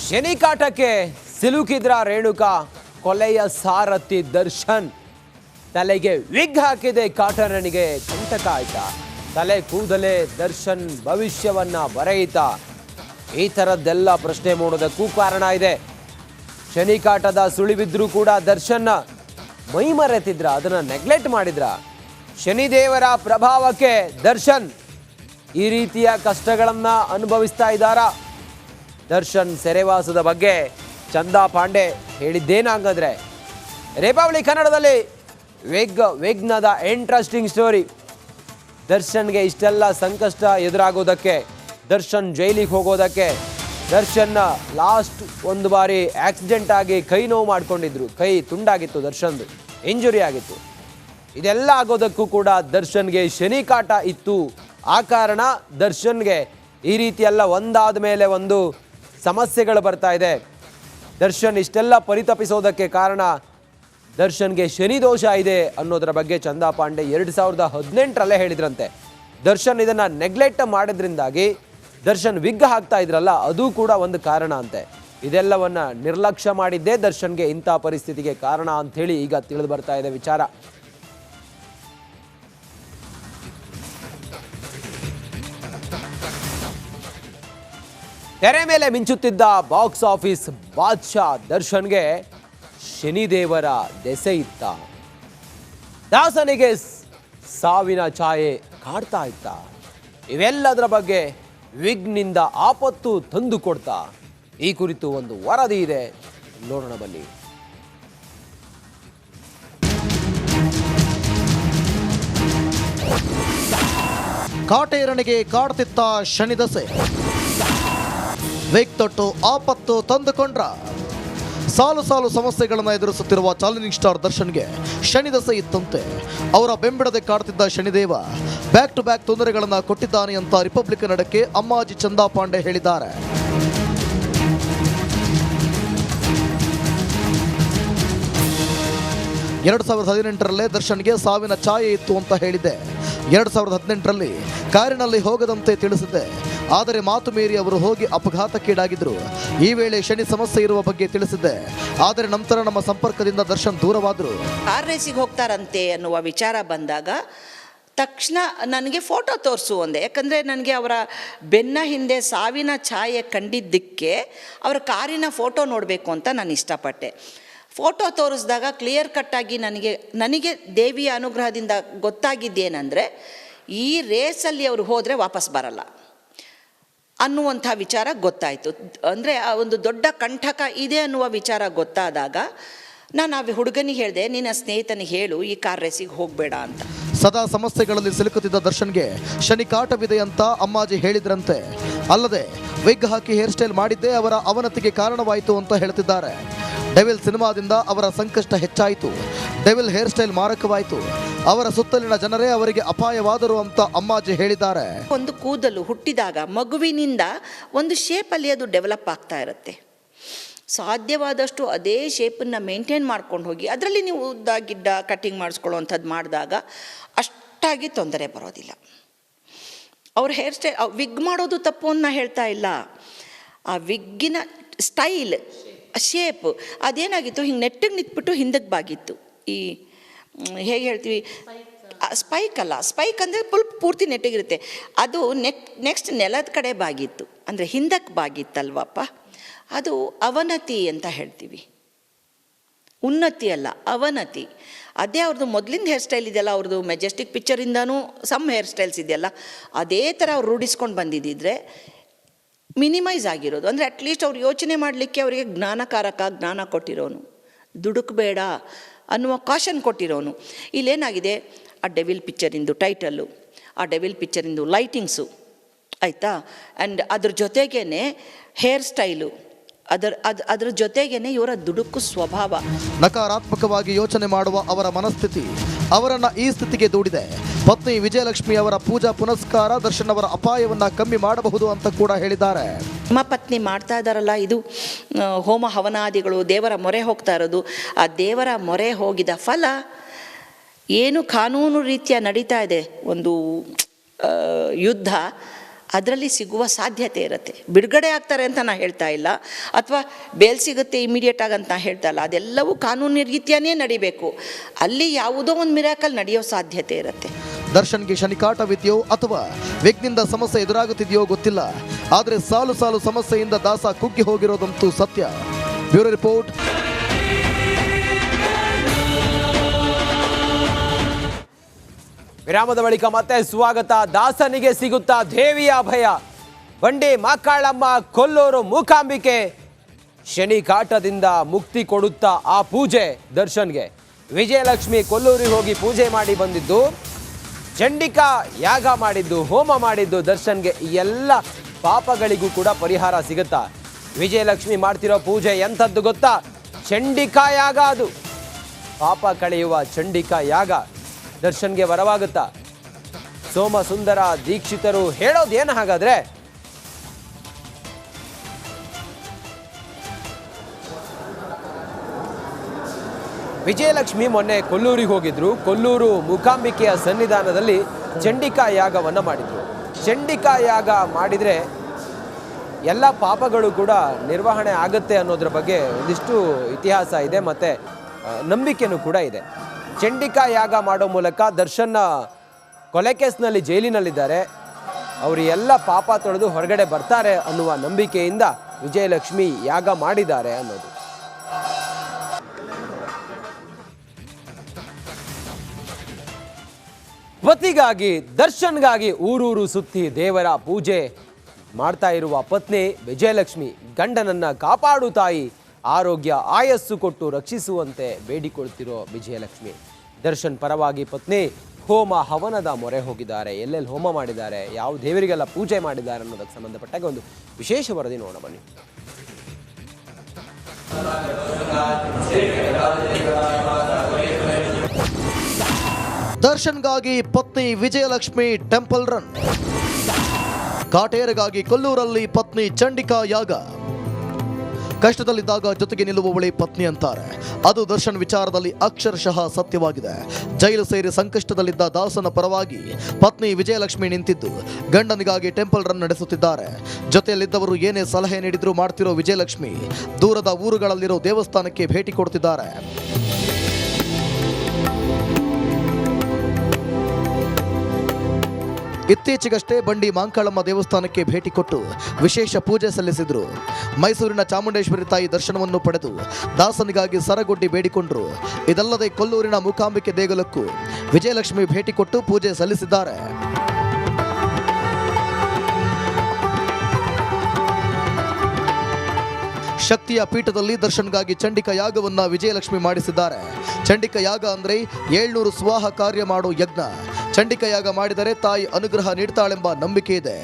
ಶನಿ ಕಾಟಕ್ಕೆ ಸಿಲುಕಿದ್ರ ರೇಣುಕಾ, ಕೊಲೆಯ ಸಾರಥಿ ದರ್ಶನ್. ತಲೆಗೆ ವಿಗ್ ಹಾಕಿದೆ ಕಾಟರನಿಗೆ ಕಂಟಕ ಆಯ್ತಾ? ತಲೆ ಕೂದಲೇ ದರ್ಶನ್ ಭವಿಷ್ಯವನ್ನ ಬರೆಯಿತಾ? ಈ ಥರದ್ದೆಲ್ಲ ಪ್ರಶ್ನೆ ಮೂಡೋದಕ್ಕೂ ಕಾರಣ ಇದೆ. ಶನಿ ಕಾಟದ ಸುಳಿವಿದ್ರೂ ಕೂಡ ದರ್ಶನ್ ಮೈ ಮರೆತಿದ್ರ, ಅದನ್ನ ನೆಗ್ಲೆಕ್ಟ್ ಮಾಡಿದ್ರ? ಶನಿದೇವರ ಪ್ರಭಾವಕ್ಕೆ ದರ್ಶನ್ ಈ ರೀತಿಯ ಕಷ್ಟಗಳನ್ನ ಅನುಭವಿಸ್ತಾ ಇದ್ದಾರಾ? ದರ್ಶನ್ ಸೆರೆವಾಸದ ಬಗ್ಗೆ ಚಂದಾ ಪಾಂಡೆ ಹೇಳಿದ್ದೇನಾಗಂದ್ರೆ, ರಿಪಬ್ಲಿಕ್ ಕನ್ನಡದಲ್ಲಿ ವಿಘ್ನದ ಇಂಟ್ರೆಸ್ಟಿಂಗ್ ಸ್ಟೋರಿ. ದರ್ಶನ್ಗೆ ಇಷ್ಟೆಲ್ಲ ಸಂಕಷ್ಟ ಎದುರಾಗೋದಕ್ಕೆ, ದರ್ಶನ್ ಜೈಲಿಗೆ ಹೋಗೋದಕ್ಕೆ, ದರ್ಶನ್ನ ಲಾಸ್ಟ್ ಒಂದು ಬಾರಿ ಆಕ್ಸಿಡೆಂಟ್ ಆಗಿ ಕೈ ನೋವು ಮಾಡ್ಕೊಂಡಿದ್ರು, ಕೈ ತುಂಡಾಗಿತ್ತು, ದರ್ಶನ್ದು ಇಂಜುರಿ ಆಗಿತ್ತು. ಇದೆಲ್ಲ ಆಗೋದಕ್ಕೂ ಕೂಡ ದರ್ಶನ್ಗೆ ಶನಿ ಕಾಟ ಇತ್ತು. ಆ ಕಾರಣ ದರ್ಶನ್ಗೆ ಈ ರೀತಿಯೆಲ್ಲ ಒಂದಾದ ಮೇಲೆ ಒಂದು ಸಮಸ್ಯೆಗಳು ಬರ್ತಾ ಇದೆ. ದರ್ಶನ್ ಇಷ್ಟೆಲ್ಲ ಪರಿತಪಿಸೋದಕ್ಕೆ ಕಾರಣ ದರ್ಶನ್ಗೆ ಶನಿ ದೋಷ ಇದೆ ಅನ್ನೋದರ ಬಗ್ಗೆ ಚಂದಾ ಪಾಂಡೆ 2018ರಲ್ಲೇ ಹೇಳಿದ್ರಂತೆ. ದರ್ಶನ್ ಇದನ್ನು ನೆಗ್ಲೆಕ್ಟ್ ಮಾಡಿದ್ರಿಂದಾಗಿ ದರ್ಶನ್ ವಿಗ್ ಹಾಕ್ತಾ ಇದ್ರಲ್ಲ, ಅದು ಕೂಡ ಒಂದು ಕಾರಣ ಅಂತೆ. ಇದೆಲ್ಲವನ್ನ ನಿರ್ಲಕ್ಷ್ಯ ಮಾಡಿದ್ದೇ ದರ್ಶನ್ಗೆ ಇಂಥ ಪರಿಸ್ಥಿತಿಗೆ ಕಾರಣ ಅಂಥೇಳಿ ಈಗ ತಿಳಿದು ಬರ್ತಾ ಇದೆ ವಿಚಾರ. ತೆರೆ ಮೇಲೆ ಮಿಂಚುತ್ತಿದ್ದ ಬಾಕ್ಸ್ ಆಫೀಸ್ ಬಾದ್ಶಾ ದರ್ಶನ್ಗೆ ಶನಿದೇವರ ದೆಸೆ ಇತ್ತ? ದಾಸನಿಗೆ ಸಾವಿನ ಛಾಯೆ ಕಾಡ್ತಾ ಇತ್ತ? ಇವೆಲ್ಲದರ ಬಗ್ಗೆ ವಿಗ್ನಿಂದ ಆಪತ್ತು ತಂದು ಕೊಡ್ತಾ? ಈ ಕುರಿತು ಒಂದು ವರದಿ ಇದೆ, ನೋಡೋಣ ಬನ್ನಿ. ಕಾಟೇರನಿಗೆ ಕಾಡ್ತಿತ್ತ ಶನಿದಸೆ, ವಿಗ್ ತೊಟ್ಟು ಆಪತ್ತು ತಂದುಕೊಂಡ್ರ? ಸಾಲು ಸಾಲು ಸಮಸ್ಯೆಗಳನ್ನು ಎದುರಿಸುತ್ತಿರುವ ಚಾಲೆಂಜಿಂಗ್ ಸ್ಟಾರ್ ದರ್ಶನ್ಗೆ ಶನಿದಸೆ ಇತ್ತಂತೆ. ಅವರ ಬೆಂಬಿಡದೆ ಕಾಡ್ತಿದ್ದ ಶನಿದೇವ ಬ್ಯಾಕ್ ಟು ಬ್ಯಾಕ್ ತೊಂದರೆಗಳನ್ನು ಕೊಟ್ಟಿದ್ದಾನೆ ಅಂತ ರಿಪಬ್ಲಿಕ್ ಕನ್ನಡಕ್ಕೆ ಅಮ್ಮಾಜಿ ಚಂದಾ ಪಾಂಡೆ ಹೇಳಿದ್ದಾರೆ. ಎರಡು 2018ರಲ್ಲೇ ದರ್ಶನ್ಗೆ ಸಾವಿನ ಛಾಯೆ ಇತ್ತು ಅಂತ ಹೇಳಿದೆ. 2018ರಲ್ಲಿ ಕಾರಿನಲ್ಲಿ ಹೋಗದಂತೆ ತಿಳಿಸಿದ್ದೆ, ಆದರೆ ಮಾತು ಮೀರಿ ಅವರು ಹೋಗಿ ಅಪಘಾತಕ್ಕೀಡಾಗಿದ್ರು. ಈ ವೇಳೆ ಶನಿ ಸಮಸ್ಯೆ ಇರುವ ಬಗ್ಗೆ ತಿಳಿಸಿದ್ದೆ, ಆದರೆ ನಂತರ ನಮ್ಮ ಸಂಪರ್ಕದಿಂದ ದರ್ಶನ್ ದೂರವಾದರು. ಕಾರ್ ರೇಸಿಗೆ ಹೋಗ್ತಾರಂತೆ ಅನ್ನುವ ವಿಚಾರ ಬಂದಾಗ ತಕ್ಷಣ ನನಗೆ ಫೋಟೋ ತೋರಿಸು ಅಂದೆ. ಯಾಕಂದರೆ ನನಗೆ ಅವರ ಬೆನ್ನ ಹಿಂದೆ ಸಾವಿನ ಛಾಯೆ ಕಂಡಿದ್ದಕ್ಕೆ ಅವರ ಕಾರಿನ ಫೋಟೋ ನೋಡಬೇಕು ಅಂತ ನಾನು ಇಷ್ಟಪಟ್ಟೆ. ಫೋಟೋ ತೋರಿಸಿದಾಗ ಕ್ಲಿಯರ್ ಕಟ್ಟಾಗಿ ನನಗೆ ದೇವಿಯ ಅನುಗ್ರಹದಿಂದ ಗೊತ್ತಾಗಿದ್ದೇನೆಂದರೆ, ಈ ರೇಸಲ್ಲಿ ಅವರು ಹೋದರೆ ವಾಪಸ್ ಬರಲ್ಲ ಅನ್ನುವಂಥ ವಿಚಾರ ಗೊತ್ತಾಯಿತು. ಅಂದರೆ ಆ ಒಂದು ದೊಡ್ಡ ಕಂಟಕ ಇದೆ ಅನ್ನುವ ವಿಚಾರ ಗೊತ್ತಾದಾಗ ನಾನು ಆ ಹುಡುಗನಿಗೆ ಹೇಳಿದೆ, ನಿನ್ನ ಸ್ನೇಹಿತನಿಗೆ ಹೇಳು ಈ ಕಾರ್ ರೇಸಿಗೆ ಹೋಗಬೇಡ ಅಂತ. ಸದಾ ಸಮಸ್ಯೆಗಳಲ್ಲಿ ಸಿಲುಕುತ್ತಿದ್ದ ದರ್ಶನ್ಗೆ ಶನಿ ಕಾಟವಿದೆ ಅಂತ ಅಮ್ಮಾಜಿ ಹೇಳಿದ್ರಂತೆ. ಅಲ್ಲದೆ ವಿಗ್ ಹಾಕಿ ಹೇರ್ ಸ್ಟೈಲ್ ಮಾಡಿದ್ದೇ ಅವರ ಅವನತಿಗೆ ಕಾರಣವಾಯಿತು ಅಂತ ಹೇಳ್ತಿದ್ದಾರೆ. ಡೆವಿಲ್ ಸಿನಿಮಾದಿಂದ ಅವರ ಸಂಕಷ್ಟ ಹೆಚ್ಚಾಯಿತು. ಡೆವಿಲ್ ಹೇರ್ ಸ್ಟೈಲ್ ಮಾರಕವಾಯಿತು. ಅವರ ಸುತ್ತಲಿನ ಜನರೇ ಅವರಿಗೆ ಅಪಾಯವಾದರು ಅಂತ ಅಮ್ಮಾಜಿ ಹೇಳಿದ್ದಾರೆ. ಒಂದು ಕೂದಲು ಹುಟ್ಟಿದಾಗ ಮಗುವಿನಿಂದ ಒಂದು ಶೇಪಲ್ಲಿ ಅದು ಡೆವಲಪ್ ಆಗ್ತಾ ಇರುತ್ತೆ. ಸಾಧ್ಯವಾದಷ್ಟು ಅದೇ ಶೇಪನ್ನು ಮೇಂಟೈನ್ ಮಾಡ್ಕೊಂಡು ಹೋಗಿ ಅದರಲ್ಲಿ ನೀವು ಉದ್ದ ಗಿಡ್ಡ ಕಟ್ಟಿಂಗ್ ಮಾಡಿಸ್ಕೊಳ್ಳೋವಂಥದ್ದು ಮಾಡಿದಾಗ ಅಷ್ಟಾಗಿ ತೊಂದರೆ ಬರೋದಿಲ್ಲ. ಅವ್ರ ಹೇರ್ ಸ್ಟೈಲ್ ವಿಗ್ ಮಾಡೋದು ತಪ್ಪು ಅಂತ ನಾ ಹೇಳ್ತಾ ಇಲ್ಲ. ಆ ವಿಗ್ಗಿನ ಸ್ಟೈಲ್ ಶೇಪ್ ಅದೇನಾಗಿತ್ತು, ಹಿಂಗೆ ನೆಟ್ಟಿಗೆ ನಿಂತ್ಬಿಟ್ಟು ಹಿಂದಕ್ಕೆ ಬಾಗಿತ್ತು. ಈ ಹೇಗೆ ಹೇಳ್ತೀವಿ, ಸ್ಪೈಕ್ ಅಲ್ಲ, ಸ್ಪೈಕ್ ಅಂದರೆ ಪೂರ್ತಿ ನೆಟ್ಟಿಗಿರುತ್ತೆ. ಅದು ನೆಕ್ಸ್ಟ್ ನೆಲದ ಕಡೆ ಬಾಗಿತ್ತು, ಅಂದರೆ ಹಿಂದಕ್ಕೆ ಬಾಗಿತ್ತಲ್ವಪ್ಪ. ಅದು ಅವನತಿ ಅಂತ ಹೇಳ್ತೀವಿ, ಉನ್ನತಿ ಅಲ್ಲ, ಅವನತಿ. ಅದೇ ಅವ್ರದ್ದು ಮೊದಲಿಂದ ಹೇರ್ ಸ್ಟೈಲ್ ಇದೆಯಲ್ಲ, ಅವ್ರದ್ದು ಮೆಜೆಸ್ಟಿಕ್ ಪಿಕ್ಚರಿಂದನೂ ಸಮ್ ಹೇರ್ ಸ್ಟೈಲ್ಸ್ ಇದೆಯಲ್ಲ, ಅದೇ ಥರ ಅವ್ರು ರೂಢಿಸ್ಕೊಂಡು ಬಂದಿದ್ದಿದ್ರೆ ಮಿನಿಮೈಸ್ ಆಗಿರೋದು. ಅಂದರೆ ಅಟ್ಲೀಸ್ಟ್ ಅವ್ರು ಯೋಚನೆ ಮಾಡಲಿಕ್ಕೆ ಅವರಿಗೆ ಜ್ಞಾನ ಕೊಟ್ಟಿರೋನು, ದುಡುಕಬೇಡ ಅನ್ನುವ ಕಾಷನ್ ಕೊಟ್ಟಿರೋನು. ಇಲ್ಲೇನಾಗಿದೆ, ಆ ಡೆವಿಲ್ ಪಿಕ್ಚರಿಂದು ಟೈಟಲ್ಲು, ಆ ಡೆವಿಲ್ ಪಿಕ್ಚರಿಂದು ಲೈಟಿಂಗ್ಸು ಆಯಿತಾ, ಆ್ಯಂಡ್ ಅದ್ರ ಜೊತೆಗೇ ಹೇರ್ ಸ್ಟೈಲು, ಅದರ ಜೊತೆಗೇನೆ ಇವರ ದುಡುಕು ಸ್ವಭಾವ. ನಕಾರಾತ್ಮಕವಾಗಿ ಯೋಚನೆ ಮಾಡುವ ಅವರ ಮನಸ್ಥಿತಿ ಅವರನ್ನ ಈ ಸ್ಥಿತಿಗೆ ದೂಡಿದೆ. ಪತ್ನಿ ವಿಜಯಲಕ್ಷ್ಮಿ ಅವರ ಪೂಜಾ ಪುನಸ್ಕಾರ ದರ್ಶನ್ ಅವರ ಅಪಾಯವನ್ನ ಕಮ್ಮಿ ಮಾಡಬಹುದು ಅಂತ ಕೂಡ ಹೇಳಿದ್ದಾರೆ. ನಿಮ್ಮ ಪತ್ನಿ ಮಾಡ್ತಾ ಇದ್ದಾರಲ್ಲ, ಇದು ಹೋಮ ಹವನಾದಿಗಳು, ದೇವರ ಮೊರೆ ಹೋಗ್ತಾ ಇರೋದು, ಆ ದೇವರ ಮೊರೆ ಹೋಗಿದ ಫಲ ಏನು ಕಾನೂನು ರೀತಿಯ ನಡೀತಾ ಇದೆ ಒಂದು ಯುದ್ಧ, ಅದರಲ್ಲಿ ಸಿಗುವ ಸಾಧ್ಯತೆ ಇರುತ್ತೆ. ಬಿಡುಗಡೆ ಆಗ್ತಾರೆ ಅಂತ ನಾನು ಹೇಳ್ತಾ ಇಲ್ಲ, ಅಥವಾ ಬೇಲ್ ಸಿಗುತ್ತೆ ಇಮಿಡಿಯೇಟ್ ಆಗಿ ಅಂತ ನಾನು ಹೇಳ್ತಾ ಇಲ್ಲ. ಅದೆಲ್ಲವೂ ಕಾನೂನು ರೀತಿಯೇ ನಡಿಬೇಕು. ಅಲ್ಲಿ ಯಾವುದೋ ಒಂದು ಮಿರಾಕಲ್ ನಡೆಯೋ ಸಾಧ್ಯತೆ ಇರುತ್ತೆ. ದರ್ಶನ್ಗೆ ಶನಿಕಾಟವಿದೆಯೋ ಅಥವಾ ವಿಘ್ನಿಂದ ಸಮಸ್ಯೆ ಎದುರಾಗುತ್ತಿದೆಯೋ ಗೊತ್ತಿಲ್ಲ, ಆದರೆ ಸಾಲು ಸಾಲು ಸಮಸ್ಯೆಯಿಂದ ದಾಸ ಕುಗ್ಗಿ ಹೋಗಿರೋದಂತೂ ಸತ್ಯ. Bureau report. ವಿರಾಮದ ಬಳಿಕ ಮತ್ತೆ ಸ್ವಾಗತ. ದಾಸನಿಗೆ ಸಿಗುತ್ತಾ ದೇವಿಯ ಅಭಯ. ಬಂಡಿ ಮಾಕಾಳಮ್ಮ ಕೊಲ್ಲೂರು ಮೂಕಾಂಬಿಕೆ ಶನಿ ಕಾಟದಿಂದ ಮುಕ್ತಿ ಕೊಡುತ್ತಾ ಆ ಪೂಜೆ ದರ್ಶನ್ಗೆ. ವಿಜಯಲಕ್ಷ್ಮಿ ಕೊಲ್ಲೂರಿಗೆ ಹೋಗಿ ಪೂಜೆ ಮಾಡಿ ಬಂದಿದ್ದು, ಚಂಡಿಕಾ ಯಾಗ ಮಾಡಿದ್ದು, ಹೋಮ ಮಾಡಿದ್ದು ದರ್ಶನ್ಗೆ. ಈ ಎಲ್ಲ ಪಾಪಗಳಿಗೂ ಕೂಡ ಪರಿಹಾರ ಸಿಗುತ್ತಾ? ವಿಜಯಲಕ್ಷ್ಮಿ ಮಾಡ್ತಿರೋ ಪೂಜೆ ಎಂಥದ್ದು ಗೊತ್ತಾ? ಚಂಡಿಕಾ ಯಾಗ. ಅದು ಪಾಪ ಕಳೆಯುವ ಚಂಡಿಕಾ ಯಾಗ ದರ್ಶನ್ಗೆ ವರವಾಗುತ್ತಾ? ಸೋಮ ಸುಂದರ ದೀಕ್ಷಿತರು ಹೇಳೋದೇನು ಹಾಗಾದ್ರೆ? ವಿಜಯಲಕ್ಷ್ಮಿ ಮೊನ್ನೆ ಕೊಲ್ಲೂರಿಗೆ ಹೋಗಿದ್ರು. ಕೊಲ್ಲೂರು ಮೂಕಾಂಬಿಕೆಯ ಸನ್ನಿಧಾನದಲ್ಲಿ ಚಂಡಿಕಾ ಯಾಗವನ್ನು ಮಾಡಿದ್ರು. ಚಂಡಿಕಾ ಯಾಗ ಮಾಡಿದರೆ ಎಲ್ಲ ಪಾಪಗಳು ಕೂಡ ನಿರ್ವಹಣೆ ಆಗುತ್ತೆ ಅನ್ನೋದ್ರ ಬಗ್ಗೆ ಒಂದಿಷ್ಟು ಇತಿಹಾಸ ಇದೆ, ಮತ್ತು ನಂಬಿಕೆನೂ ಕೂಡ ಇದೆ. ಚಂಡಿಕಾ ಯಾಗ ಮಾಡೋ ಮೂಲಕ ದರ್ಶನ್ ಕೊಲೆ ಕೇಸ್ನಲ್ಲಿ ಜೈಲಿನಲ್ಲಿದ್ದಾರೆ, ಅವರು ಎಲ್ಲ ಪಾಪ ತೊಳೆದು ಹೊರಗಡೆ ಬರ್ತಾರೆ ಅನ್ನುವ ನಂಬಿಕೆಯಿಂದ ವಿಜಯಲಕ್ಷ್ಮಿ ಯಾಗ ಮಾಡಿದ್ದಾರೆ ಅನ್ನೋದು. ಪತಿಗಾಗಿ ದರ್ಶನ್ಗಾಗಿ ಊರೂರು ಸುತ್ತಿ ದೇವರ ಪೂಜೆ ಮಾಡ್ತಾ ಇರುವ ಪತ್ನಿ ವಿಜಯಲಕ್ಷ್ಮಿ ಗಂಡನನ್ನ ಕಾಪಾಡು ತಾಯಿ, ಆರೋಗ್ಯ ಆಯಸ್ಸು ಕೊಟ್ಟು ರಕ್ಷಿಸುವಂತೆ ಬೇಡಿಕೊಳ್ತಿರೋ ವಿಜಯಲಕ್ಷ್ಮಿ. ದರ್ಶನ್ ಪರವಾಗಿ ಪತ್ನಿ ಹೋಮ ಹವನದ ಮೊರೆ ಹೋಗಿದ್ದಾರೆ. ಎಲ್ಲೆಲ್ಲಿ ಹೋಮ ಮಾಡಿದ್ದಾರೆ, ಯಾವ ದೇವರಿಗೆಲ್ಲ ಪೂಜೆ ಮಾಡಿದ್ದಾರೆ ಅನ್ನೋದಕ್ಕೆ ಸಂಬಂಧಪಟ್ಟಾಗ ಒಂದು ವಿಶೇಷ ವರದಿ ನೋಡೋಣ ಬನ್ನಿ. ದರ್ಶನ್ಗಾಗಿ ಪತ್ನಿ ವಿಜಯಲಕ್ಷ್ಮಿ ಟೆಂಪಲ್ ರನ್. ಕಾಟೇರಗಾಗಿ ಕೊಲ್ಲೂರಲ್ಲಿ ಪತ್ನಿ ಚಂಡಿಕಾ ಯಾಗ. ಕಷ್ಟದಲ್ಲಿದ್ದಾಗ ಜೊತೆಗೆ ನಿಲ್ಲುವವಳೆ ಪತ್ನಿ ಅಂತಾರೆ. ಅದು ದರ್ಶನ್ ವಿಚಾರದಲ್ಲಿ ಅಕ್ಷರಶಃ ಸತ್ಯವಾಗಿದೆ. ಜೈಲು ಸೇರಿ ಸಂಕಷ್ಟದಲ್ಲಿದ್ದ ದಾಸನ ಪರವಾಗಿ ಪತ್ನಿ ವಿಜಯಲಕ್ಷ್ಮಿ ನಿಂತಿದ್ದು ಗಂಡನಿಗಾಗಿ ಟೆಂಪಲ್ ರನ್ ನಡೆಸುತ್ತಿದ್ದಾರೆ. ಜೊತೆಯಲ್ಲಿದ್ದವರು ಏನೇ ಸಲಹೆ ನೀಡಿದ್ರು ಮಾಡ್ತಿರೋ ವಿಜಯಲಕ್ಷ್ಮಿ ದೂರದ ಊರುಗಳಲ್ಲಿರೋ ದೇವಸ್ಥಾನಕ್ಕೆ ಭೇಟಿ ಕೊಡ್ತಿದ್ದಾರೆ. ಇತ್ತೀಚೆಗಷ್ಟೇ ಬಂಡಿ ಮಾಂಕಾಳಮ್ಮ ದೇವಸ್ಥಾನಕ್ಕೆ ಭೇಟಿ ಕೊಟ್ಟು ವಿಶೇಷ ಪೂಜೆ ಸಲ್ಲಿಸಿದ್ರು. ಮೈಸೂರಿನ ಚಾಮುಂಡೇಶ್ವರಿ ತಾಯಿ ದರ್ಶನವನ್ನು ಪಡೆದು ದಾಸನಿಗಾಗಿ ಸರಗೊಡ್ಡಿ ಬೇಡಿಕೊಂಡ್ರು. ಇದಲ್ಲದೆ ಕೊಲ್ಲೂರಿನ ಮೂಕಾಂಬಿಕೆ ದೇಗುಲಕ್ಕೂ ವಿಜಯಲಕ್ಷ್ಮಿ ಭೇಟಿ ಕೊಟ್ಟು ಪೂಜೆ ಸಲ್ಲಿಸಿದ್ದಾರೆ. ಶಕ್ತಿಯ ಪೀಠದಲ್ಲಿ ದರ್ಶನ್ಗಾಗಿ ಚಂಡಿಕಾ ಯಾಗವನ್ನ ವಿಜಯಲಕ್ಷ್ಮಿ ಮಾಡಿಸಿದ್ದಾರೆ. ಚಂಡಿಕಾ ಯಾಗ ಅಂದ್ರೆ 700 ಸ್ವಾಹ ಕಾರ್ಯ ಮಾಡೋ ಯಜ್ಞ. ಚಂಡಿಕಾ ಯಾಗ ಮಾಡಿದರೆ ತಾಯಿ ಅನುಗ್ರಹ ನೀಡ್ತಾಳೆಂಬ ನಂಬಿಕೆ ಇದೆ.